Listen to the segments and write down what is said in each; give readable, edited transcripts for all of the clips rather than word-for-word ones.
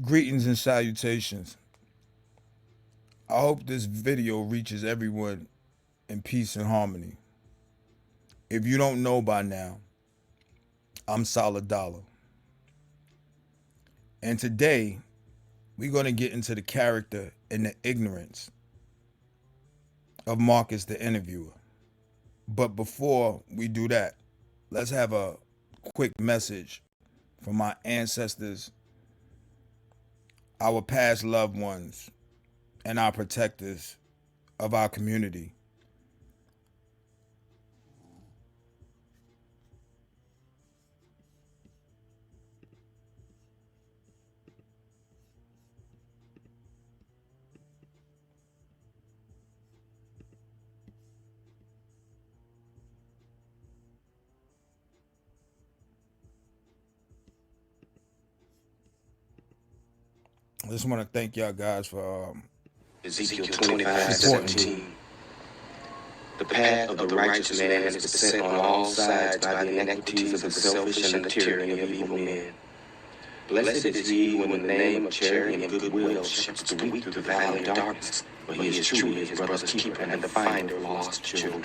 Greetings and salutations. I hope this video reaches everyone in peace and harmony. If you don't know by now, I'm SALLAH DOLLA. And today, we're going to get into the character and the ignorance of Marcus the interviewer. But before we do that, let's have a quick message from my ancestors, our past loved ones, and our protectors of our community. I just want to thank y'all guys for Ezekiel supporting 25:17. The path of the righteous man is beset on all sides by the iniquities of the selfish and the tyranny of evil men. Blessed is he who in the name of charity and goodwill shepherds the weak through the valley of darkness, for he is truly his brother's keeper and the finder of lost children.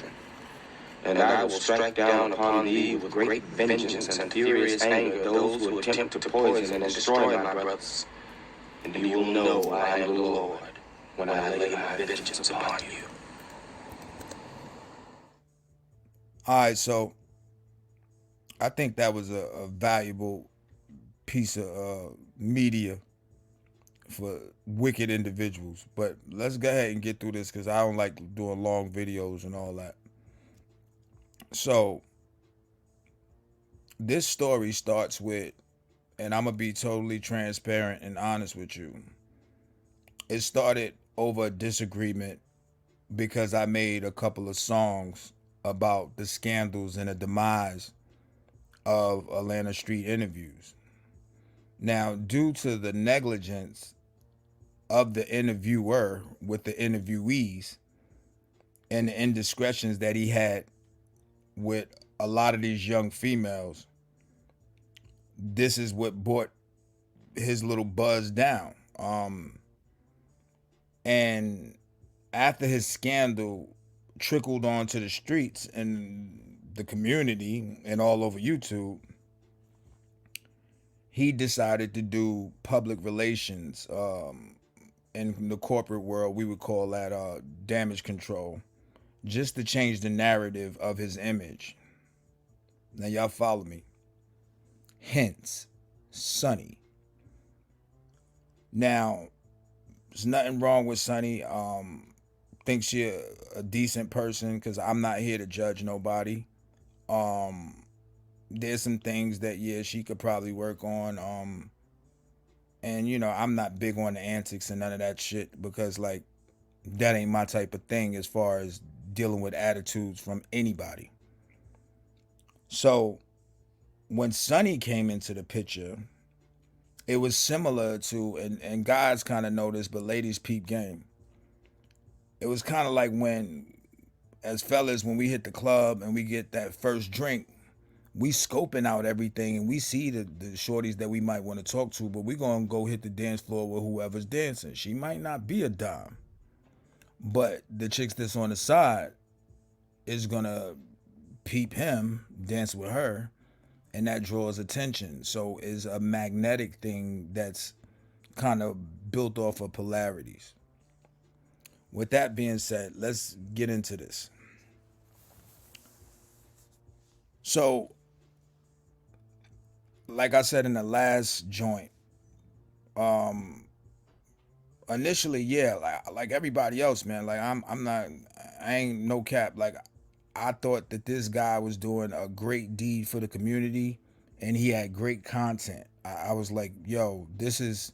And I will strike down upon thee with great vengeance and furious anger those who attempt to poison and destroy my brothers. And you will know I am the Lord when I lay my vengeance upon you. All right, so I think that was a valuable piece of media for wicked individuals. But let's go ahead and get through this because I don't like doing long videos and all that. So this story starts with, and I'm going to be totally transparent and honest with you. It started over a disagreement because I made a couple of songs about the scandals and the demise of Atlanta street interviews. Now, due to the negligence of the interviewer with the interviewees and the indiscretions that he had with a lot of these young females, this is what brought his little buzz down. And after his scandal trickled onto the streets and the community and all over YouTube, he decided to do public relations. In the corporate world, we would call that damage control, just to change the narrative of his image. Now, y'all follow me. Hence, Sonny. Now, there's nothing wrong with Sonny. Think she a decent person because I'm not here to judge nobody. There's some things that, yeah, she could probably work on. And, you know, I'm not big on the antics and none of that shit because, like, that ain't my type of thing as far as dealing with attitudes from anybody. So when Sonny came into the picture, it was similar to, and guys kind of know this, but ladies peep game. It was kind of like when, as fellas, when we hit the club and we get that first drink, we scoping out everything and we see the shorties that we might want to talk to, but we gonna go hit the dance floor with whoever's dancing. She might not be a dime, but the chicks that's on the side is gonna peep him dance with her, and that draws attention. So it's a magnetic thing that's kind of built off of polarities. With that being said, let's get into this. So, like I said in the last joint, initially, yeah, like everybody else, man. Like I'm not, I ain't no cap. Like I thought that this guy was doing a great deed for the community, and he had great content. I was like, yo, this is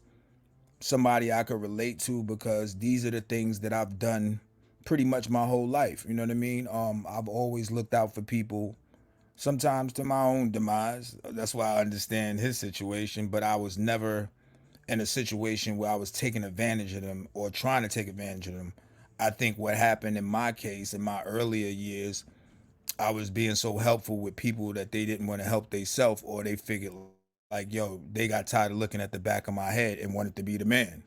somebody I could relate to because these are the things that I've done pretty much my whole life. You know what I mean? I've always looked out for people, sometimes to my own demise. That's why I understand his situation, but I was never in a situation where I was taking advantage of them or trying to take advantage of them. I think what happened in my case in my earlier years, I was being so helpful with people that they didn't want to help themselves, or they figured like, yo, they got tired of looking at the back of my head and wanted to be the man.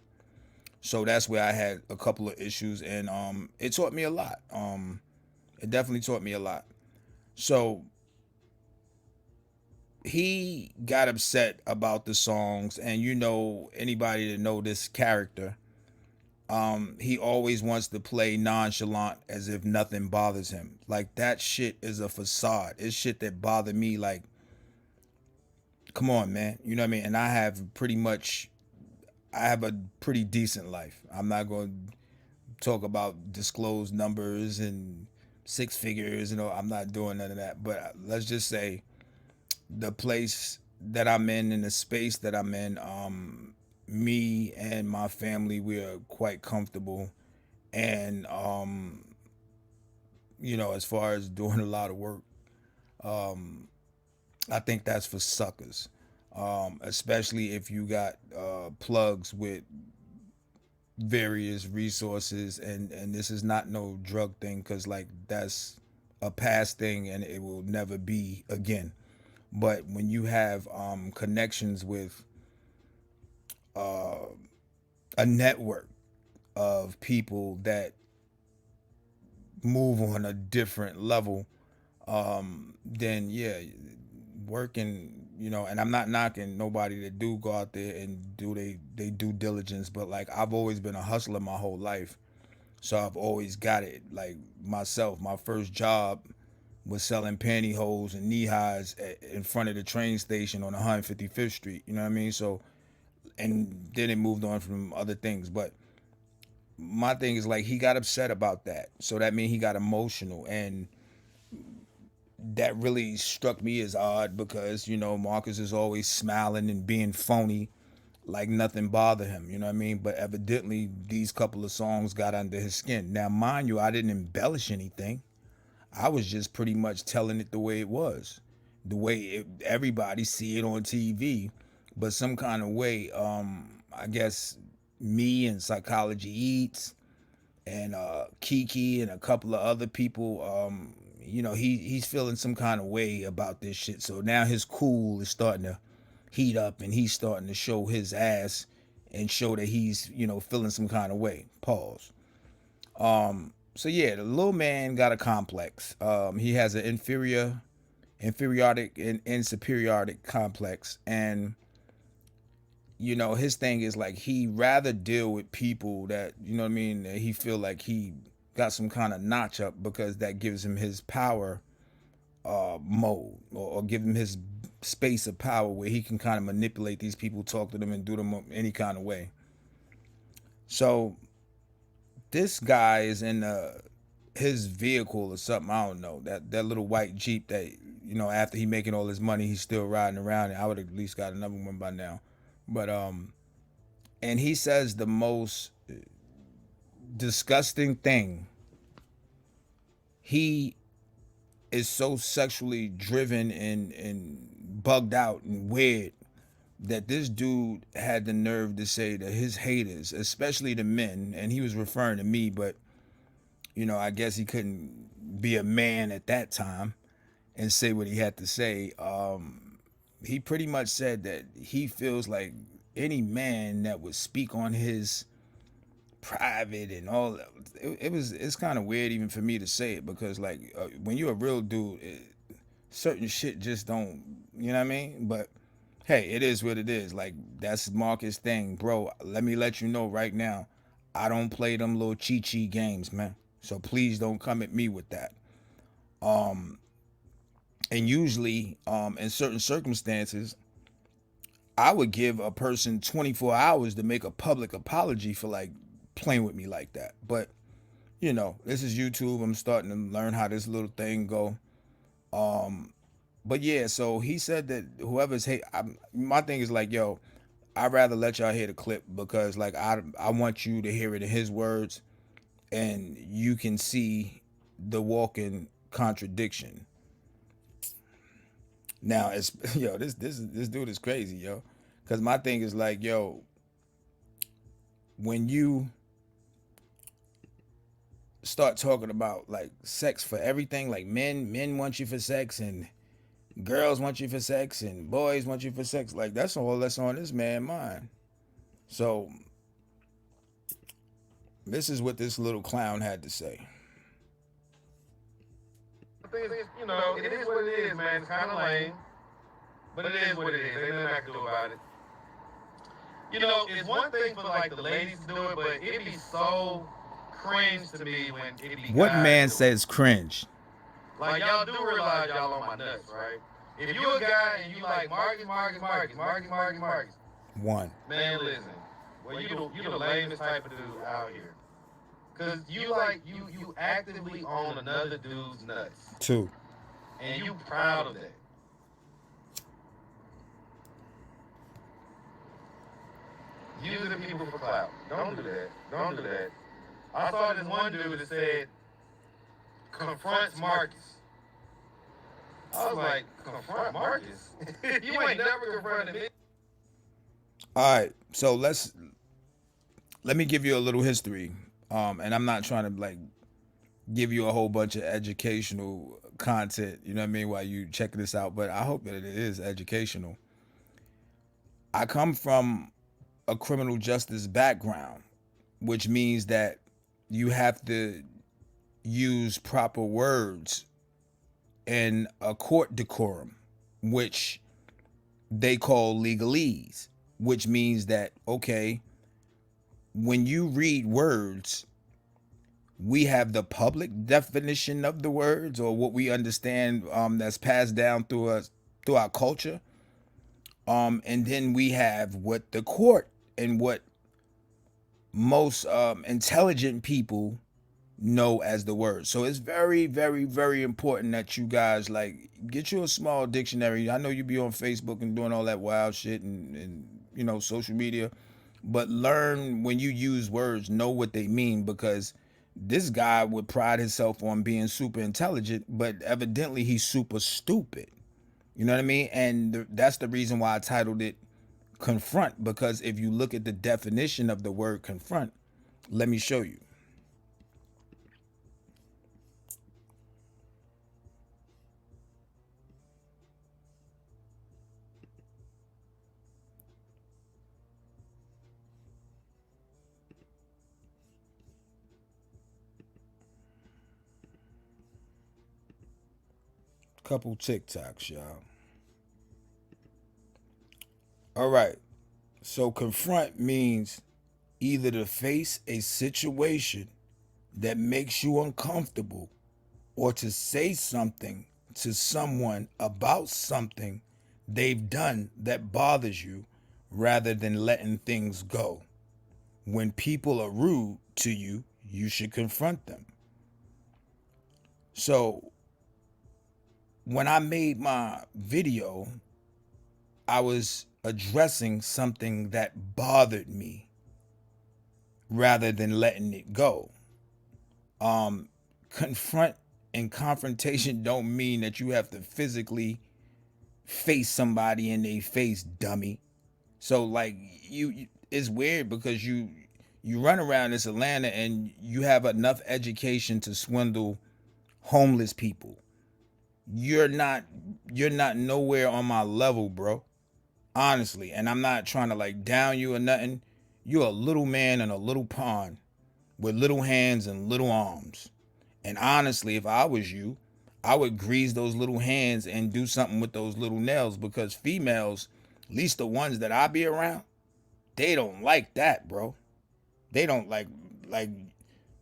So that's where I had a couple of issues, and it taught me a lot. It definitely taught me a lot. So he got upset about the songs, and you know, anybody that know this character, he always wants to play nonchalant as if nothing bothers him. Like that shit is a facade. It's shit that bother me. Like, come on, man. You know what I mean? And I have a pretty decent life. I'm not going to talk about disclosed numbers and six figures. You know, I'm not doing none of that. But let's just say the place that I'm in and the space that I'm in, me and my family, we are quite comfortable. And you know, as far as doing a lot of work, I think that's for suckers. Especially if you got plugs with various resources, and this is not no drug thing, because like that's a past thing and it will never be again. But when you have connections with a network of people that move on a different level, then yeah, working, you know, and I'm not knocking nobody that do go out there and do they due diligence, but like I've always been a hustler my whole life. So I've always got it. Like myself, my first job was selling pantyhose and knee highs in front of the train station on 155th Street. You know what I mean? So, and then it moved on from other things. But my thing is like he got upset about that. So that means he got emotional, and that really struck me as odd because you know Marcus is always smiling and being phony, like nothing bothered him. You know what I mean? But evidently these couple of songs got under his skin. Now, mind you, I didn't embellish anything. I was just pretty much telling it the way it was, the way everybody see it on TV. But some kind of way, I guess me and Psychology Eats and Kiki and a couple of other people, you know, he's feeling some kind of way about this shit. So now his cool is starting to heat up, and he's starting to show his ass and show that he's, you know, feeling some kind of way. Pause. So yeah, the little man got a complex. He has an inferiority and superiority complex, and you know his thing is like he rather deal with people that, you know what I mean, that he feel like he got some kind of notch up, because that gives him his power mode, or give him his space of power where he can kind of manipulate these people, talk to them, and do them any kind of way. So this guy is in his vehicle or something. I don't know, that little white Jeep that, you know, after he making all his money, he's still riding around. And I would have at least got another one by now. But and he says the most disgusting thing. He is so sexually driven and bugged out and weird that this dude had the nerve to say that his haters, especially the men, and he was referring to me, but you know, I guess he couldn't be a man at that time and say what he had to say. He pretty much said that he feels like any man that would speak on his private and all that, it's kind of weird even for me to say it, because like when you're a real dude, certain shit just don't, you know what I mean? But hey, it is what it is. Like that's Marcus' thing, bro. Let me let you know right now, I don't play them little chi games, man. So please don't come at me with that. And usually, in certain circumstances, I would give a person 24 hours to make a public apology for like playing with me like that. But you know, this is YouTube. I'm starting to learn how this little thing go. But yeah, so he said that whoever's hate, my thing is like, yo, I'd rather let y'all hear the clip, because like I want you to hear it in his words, and you can see the walking contradiction. Now it's yo, this dude is crazy, yo. Cause my thing is like, yo, when you start talking about like sex for everything, like men want you for sex, and Girls want you for sex and boys want you for sex. Like that's all that's on this man's mind. So this is what this little clown had to say. The thing is, it is what it is, man. It's kind of lame, but it is what it is. Ain't nothing I can do about it. It's one thing for like the ladies to do it, but it be so cringe to me when it be What guys man doing says cringe? it. Like y'all do realize y'all on my nuts, right? If you a guy and you like Marcus, One. man, listen. Well, you the lamest type of dude out here. Cause you actively own another dude's nuts, Two. and you proud of that. Using people for clout. Don't do that. Don't do that. I saw this one dude that said, confronts Marcus. I was like, confront Marcus? You ain't never confronted me. All right. So let me give you a little history. And I'm not trying to like give you a whole bunch of educational content, you know what I mean, while you check this out, but I hope that it is educational. I come from a criminal justice background, which means that you have to use proper words in a court decorum, which they call legalese, which means that, okay, when you read words, we have the public definition of the words or what we understand that's passed down through us through our culture. And then we have what the court and what most intelligent people know as the word. So it's very, very, very important that you guys like get you a small dictionary. I know you be on Facebook and doing all that wild shit and social media, but learn when you use words, know what they mean, because this guy would pride himself on being super intelligent, but evidently he's super stupid. You know what I mean? And that's the reason why I titled it confront, because if you look at the definition of the word confront, let me show you. Couple TikToks, y'all. All right. So confront means either to face a situation that makes you uncomfortable or to say something to someone about something they've done that bothers you rather than letting things go. When people are rude to you, you should confront them. So when I made my video, I was addressing something that bothered me rather than letting it go. Confront and confrontation don't mean that you have to physically face somebody in their face, dummy. So like it's weird because you run around this Atlanta and you have enough education to swindle homeless people. You're not you're not nowhere on my level, bro. Honestly, and I'm not trying to like down you or nothing. You're a little man in a little pond with little hands and little arms. And honestly, if I was you, I would grease those little hands and do something with those little nails, because females, at least the ones that I be around, they don't like that, bro. They don't like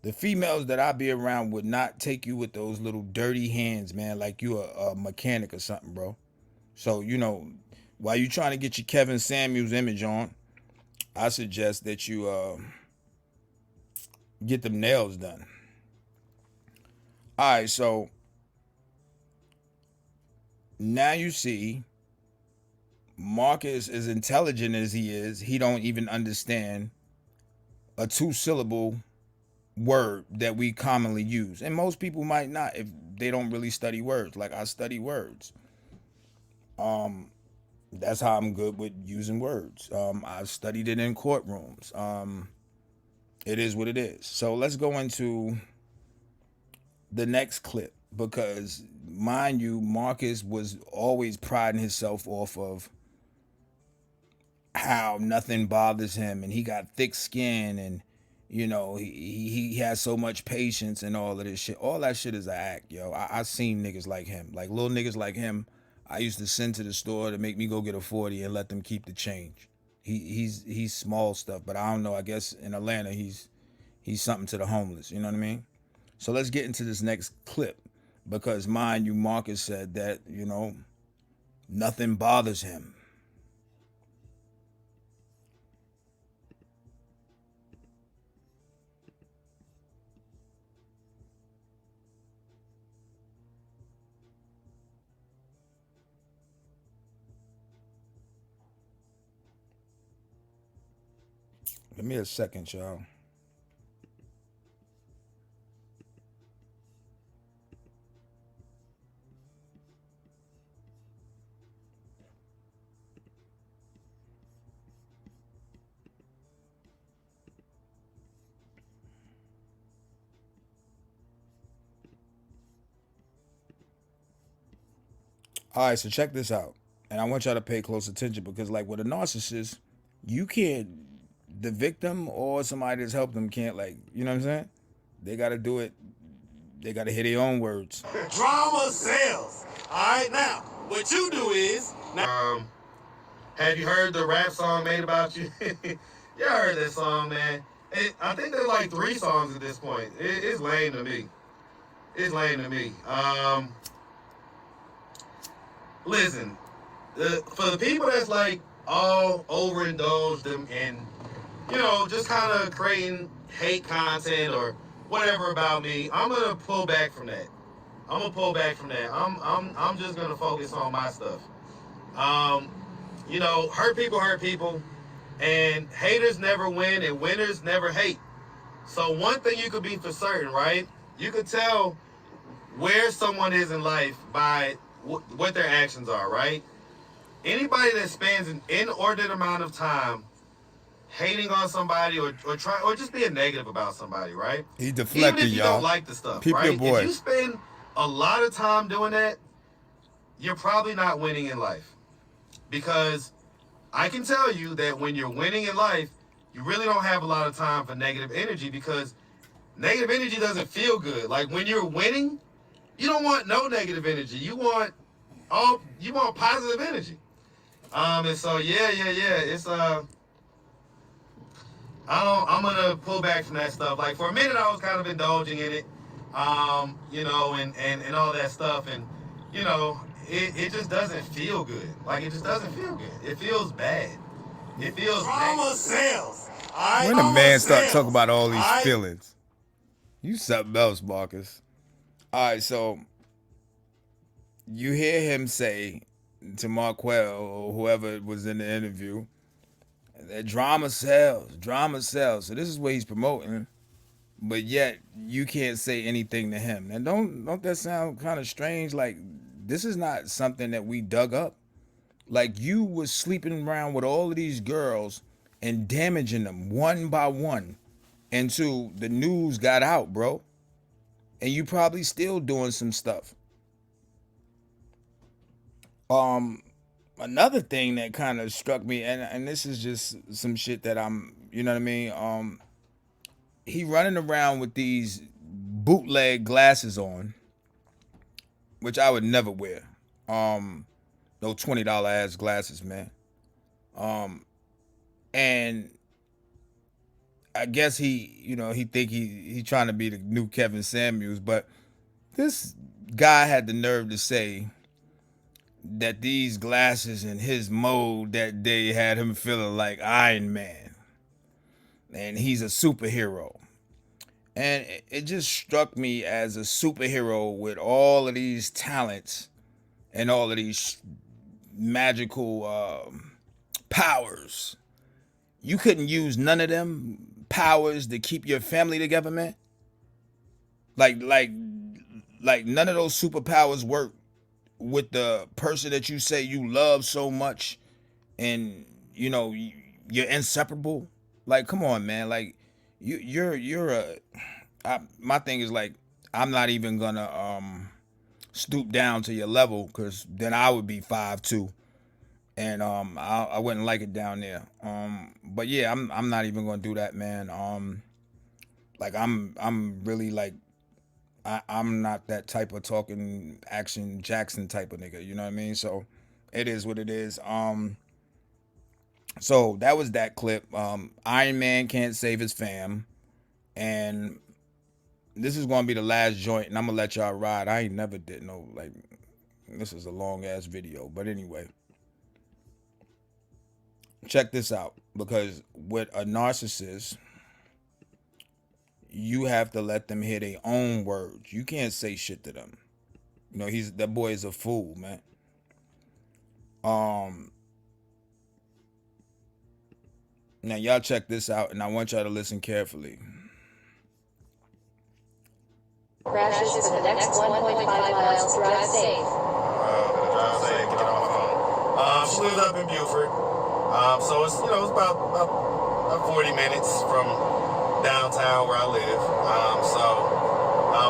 the females that I be around would not take you with those little dirty hands, man, like you a mechanic or something, bro. So, while you trying to get your Kevin Samuels image on, I suggest that you get them nails done. All right, so now you see Marcus, as intelligent as he don't even understand a two-syllable word that we commonly use. And most people might not if they don't really study words. Like I study words. That's how I'm good with using words. I've studied it in courtrooms. It is what it is. So let's go into the next clip. because, mind you, Marcus was always priding himself off of how nothing bothers him, and he got thick skin, and he has so much patience and all of this shit. All that shit is an act, yo. I seen niggas like him, like little niggas like him. I used to send to the store to make me go get a 40 and let them keep the change. He's small stuff, but I don't know. I guess in Atlanta he's something to the homeless. You know what I mean? So let's get into this next clip, because mind you, Marcus said that nothing bothers him. Give me a second, y'all. All right, so check this out. And I want y'all to pay close attention, because, like, with a narcissist, you can't, the victim or somebody that's helped them can't, like, you know what I'm saying? They got to do it, they got to hear their own words. Drama sells. All right, now, what you do is. Have you heard the rap song Made About You? Y'all heard that song, man. I think there's like 3 songs at this point. It's lame to me. It's lame to me. Listen, for the people that's like all overindulged and just kind of creating hate content or whatever about me, I'm gonna pull back from that. I'm just gonna focus on my stuff. Hurt people, and haters never win, and winners never hate. So one thing you could be for certain, right? You could tell where someone is in life by what their actions are, right? Anybody that spends an inordinate amount of time hating on somebody or just being negative about somebody, right? He deflecting, even if you y'all. don't like the stuff, Peep right? your boy. If you spend a lot of time doing that, you're probably not winning in life. Because I can tell you that when you're winning in life, you really don't have a lot of time for negative energy, because negative energy doesn't feel good. Like when you're winning, you don't want no negative energy. You want positive energy. And so yeah. It's I'm gonna pull back from that stuff. Like for a minute, I was kind of indulging in it, and all that stuff, and it just doesn't feel good. Like it just doesn't feel good. It feels bad. It feels Drama sells. When a man start talking about all these feelings, you something else, Marcus. All right, so you hear him say to Marquell or whoever was in the interview that drama sells. So this is what he's promoting, but yet you can't say anything to him. And don't that sound kind of strange? Like this is not something that we dug up. Like you was sleeping around with all of these girls and damaging them one by one until the news got out, bro. And you probably still doing some stuff. Another thing that kind of struck me, and this is just some shit that you know what I mean? He running around with these bootleg glasses on, which I would never wear. No $20 ass glasses, man. And I guess he think he trying to be the new Kevin Samuels, but this guy had the nerve to say that these glasses and his mode that day had him feeling like Iron Man, and he's a superhero. And it just struck me as a superhero with all of these talents and all of these magical powers. You couldn't use none of them powers to keep your family together, man. Like none of those superpowers work with the person that you say you love so much, and you're inseparable. Like, come on, man. Like you're my thing is like I'm not even gonna stoop down to your level, because then I would be 5'2", and I wouldn't like it down there. But yeah, I'm not even gonna do that, man. Like I'm really like I'm not that type of talking action Jackson type of nigga. You know what I mean? So it is what it is. So that was that clip. Iron Man can't save his fam, and this is gonna be the last joint, and I'm gonna let y'all ride. I ain't never did no like. This is a long ass video, but anyway, check this out. Because with a narcissist, you have to let them hear their own words. You can't say shit to them. You know, that boy is a fool, man. Now y'all check this out, and I want y'all to listen carefully. Crashes for the next 1.5 miles. Drive safe. Drive safe. Get on my phone. She lives up in Buford. So it's it's about 40 minutes from downtown where I live.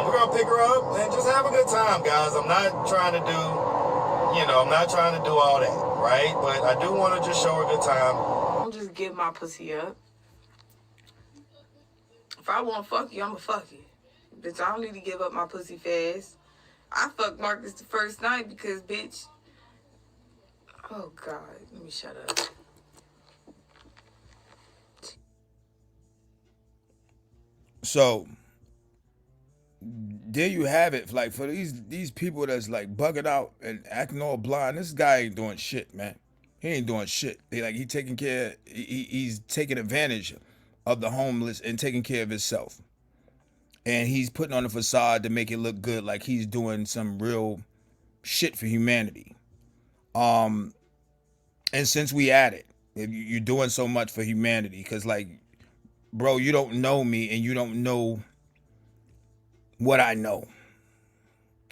We're gonna pick her up and just have a good time, guys. I'm not trying to do, I'm not trying to do all that, right? But I do want to just show her a good time. Don't just give my pussy up. If I want to fuck you, I'ma fuck you. Bitch, I don't need to give up my pussy fast. I fucked Marcus the first night because, bitch. Oh God, let me shut up. So there you have it. Like, for these people that's like bugging out and acting all blind, this guy ain't doing shit, man. He ain't doing shit. He taking care. He's taking advantage of the homeless and taking care of himself. And he's putting on a facade to make it look good, like he's doing some real shit for humanity. And since we at it, if you're doing so much for humanity, because like, bro, you don't know me and you don't know what I know,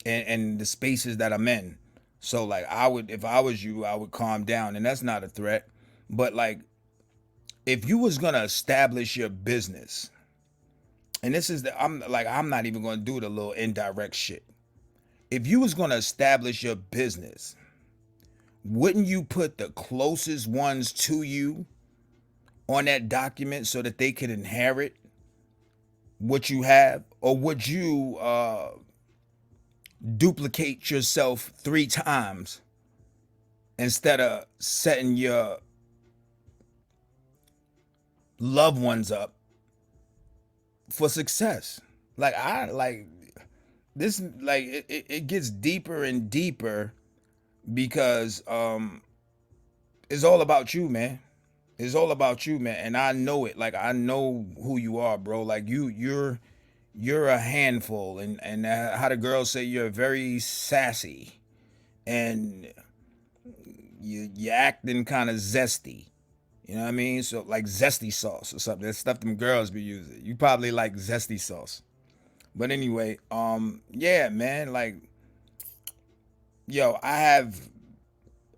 and the spaces that I'm in. So like, if I was you, I would calm down, and that's not a threat. But like, if you was gonna establish your business, and this is I'm not even gonna do the little indirect shit. If you was gonna establish your business, wouldn't you put the closest ones to you on that document so that they can inherit what you have? Or would you duplicate yourself 3 times instead of setting your loved ones up for success? Like, this, like, it gets deeper and deeper, because it's all about you, man. It's all about you, man. And I know it. Like, I know who you are, bro. Like, you're a handful, and how the girls say, you're very sassy, and you acting kind of zesty. You know what I mean? So like zesty sauce or something. That's stuff them girls be using. You probably like zesty sauce. But anyway, yeah, man, like, yo, I have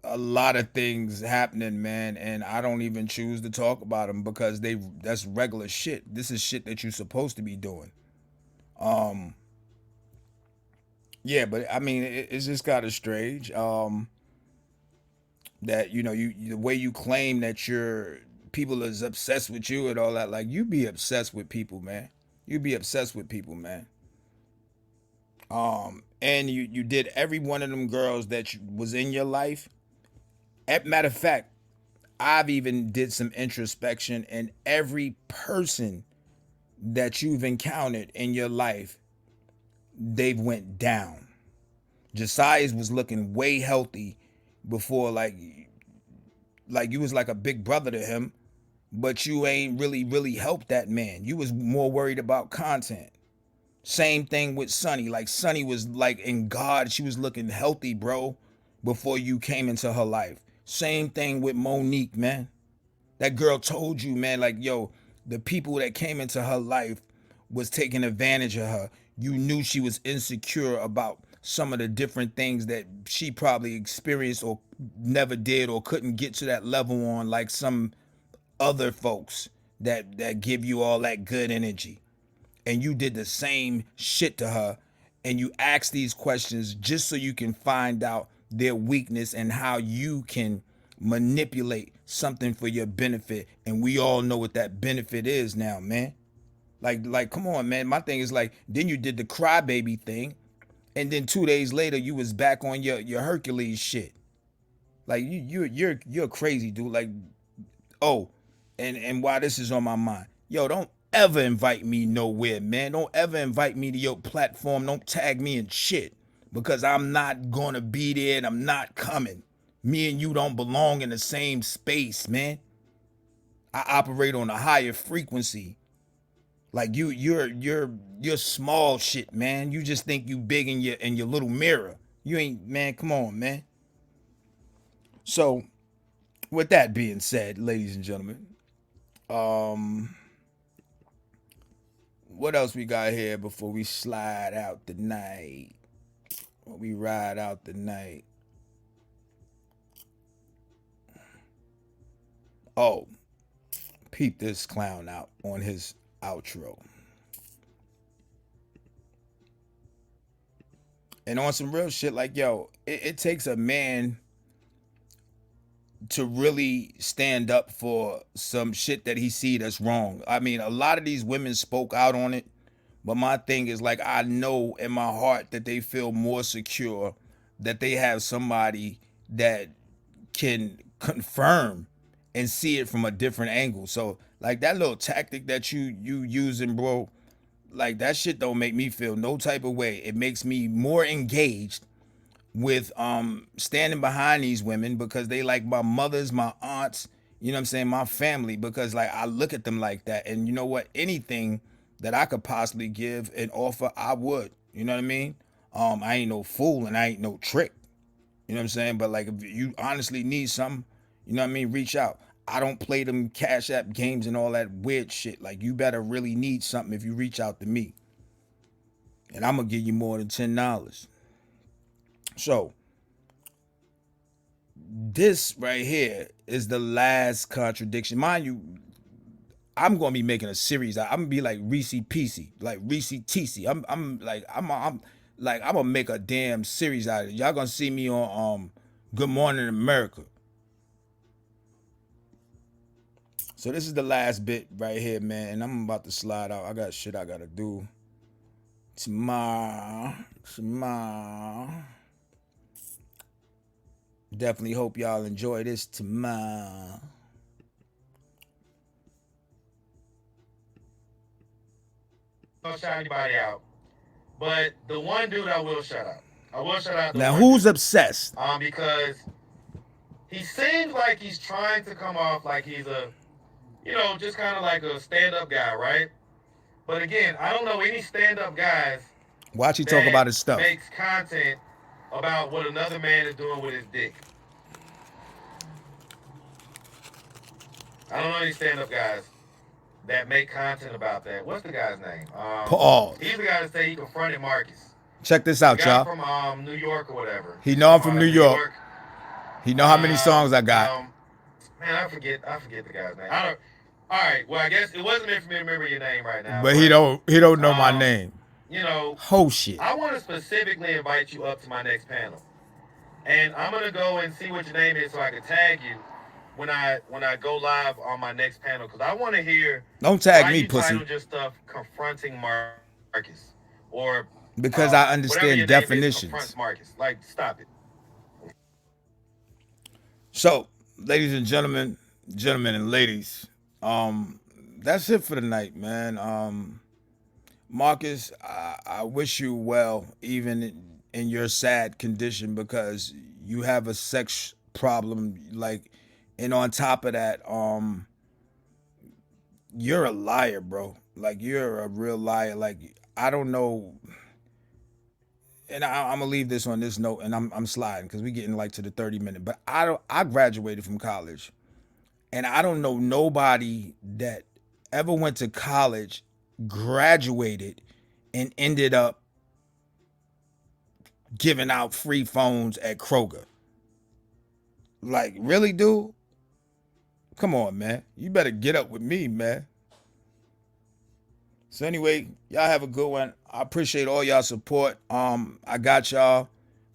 a lot of things happening, man, and I don't even choose to talk about them, because that's regular shit. This is shit that you're supposed to be doing. Yeah, but I mean, it's just kind of strange. That you the way you claim that your people is obsessed with you and all that. Like, you be obsessed with people, man. You be obsessed with people, man. And you did every one of them girls that was in your life. Matter of fact, I've even did some introspection, and every person that you've encountered in your life, they've went down. Josiah's was looking way healthy before, like you was like a big brother to him, but you ain't really helped that man. You was more worried about content. Same thing with Sunny. Like, Sunny was like in God. She was looking healthy, bro, before you came into her life. Same thing with Monique, man. That girl told you, man, like, yo, the people that came into her life was taking advantage of her. You knew she was insecure about some of the different things that she probably experienced or never did or couldn't get to that level on, like some other folks that give you all that good energy. And you did the same shit to her, and you ask these questions just so you can find out their weakness and how you can manipulate something for your benefit. And we all know what that benefit is now, man. Like, come on, man. My thing is like, then you did the crybaby thing, and then 2 days later you was back on your Hercules shit. Like you're crazy, dude. Like, oh, and why this is on my mind. Yo, don't ever invite me nowhere, man. Don't ever invite me to your platform. Don't tag me in shit. Because I'm not gonna be there and I'm not coming. Me and you don't belong in the same space, man. I operate on a higher frequency. Like you're small shit, man. You just think you big in your little mirror. You ain't, man, come on, man. So with that being said, ladies and gentlemen, what else we got here before we slide out the night? We ride out the night. Oh, peep this clown out on his outro. And on some real shit, like, yo, it takes a man to really stand up for some shit that he see that's wrong. I mean, a lot of these women spoke out on it, but my thing is like, I know in my heart that they feel more secure that they have somebody that can confirm and see it from a different angle. So like that little tactic that you using, bro, like that shit don't make me feel no type of way. It makes me more engaged with standing behind these women because they like my mothers, my aunts, you know what I'm saying, my family, because like I look at them like that. And you know what? Anything that I could possibly give and offer, I would. You know what I mean? I ain't no fool and I ain't no trick. You know what I'm saying? But like if you honestly need something, you know what I mean, reach out. I don't play them Cash App games and all that weird shit. Like you better really need something if you reach out to me. And I'm gonna give you more than $10. So this right here is the last contradiction. Mind you, I'm gonna be making a series. I'm gonna be like Reese PC, like Reese TC. I'm gonna make a damn series out of it. Y'all gonna see me on Good Morning America. So this is the last bit right here, man, and I'm about to slide out. I got shit I gotta do tomorrow. Definitely hope y'all enjoy this tomorrow. Don't shout anybody out. But the one dude I will shout out. I will shout out the Now one who's dude. obsessed? Because he seems like he's trying to come off like he's a, just kind of like a stand-up guy, right? But again, I don't know any stand-up guys Watch he talk about his stuff. makes content about what another man is doing with his dick. I don't know any stand-up guys that make content about that. What's the guy's name? Paul. He's the guy that said he confronted Marcus. Check this out, The guy y'all. from New York or whatever. He know I'm from New York. He know how many songs I got. Man, I forget the guy's name. I don't. All right. Well, I guess it wasn't meant for me to remember your name right now. But he don't know my name. Whole shit. I want to specifically invite you up to my next panel, and I'm gonna go and see what your name is so I can tag you when I go live on my next panel, because I want to hear. Don't tag why me, you pussy. titled your stuff confronting Marcus, or Because I whatever understand your name is, definitions. confronts Marcus. Like, stop it. So, ladies and gentlemen and ladies, that's it for the night, man. Marcus, I wish you well, even in your sad condition, because you have a sex problem. Like, and on top of that, you're a liar, bro. Like, you're a real liar. Like, I don't know. And I'm gonna leave this on this note, and I'm sliding because we getting like to the 30-minute. But I graduated from college, and I don't know nobody that ever went to college, graduated, and ended up giving out free phones at Kroger. Like, really, dude? Come on, man. You better get up with me, man. So anyway, y'all have a good one. I appreciate all y'all support. I got y'all.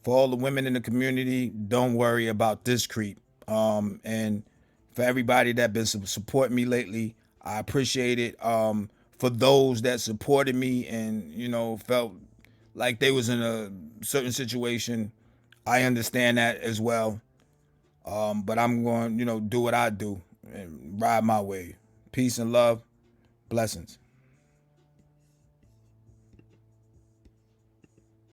For all the women in the community, don't worry about this creep. And for everybody that been supporting me lately, I appreciate it. For those that supported me and felt like they was in a certain situation, I understand that as well. But I'm going, do what I do and ride my way. Peace and love, blessings.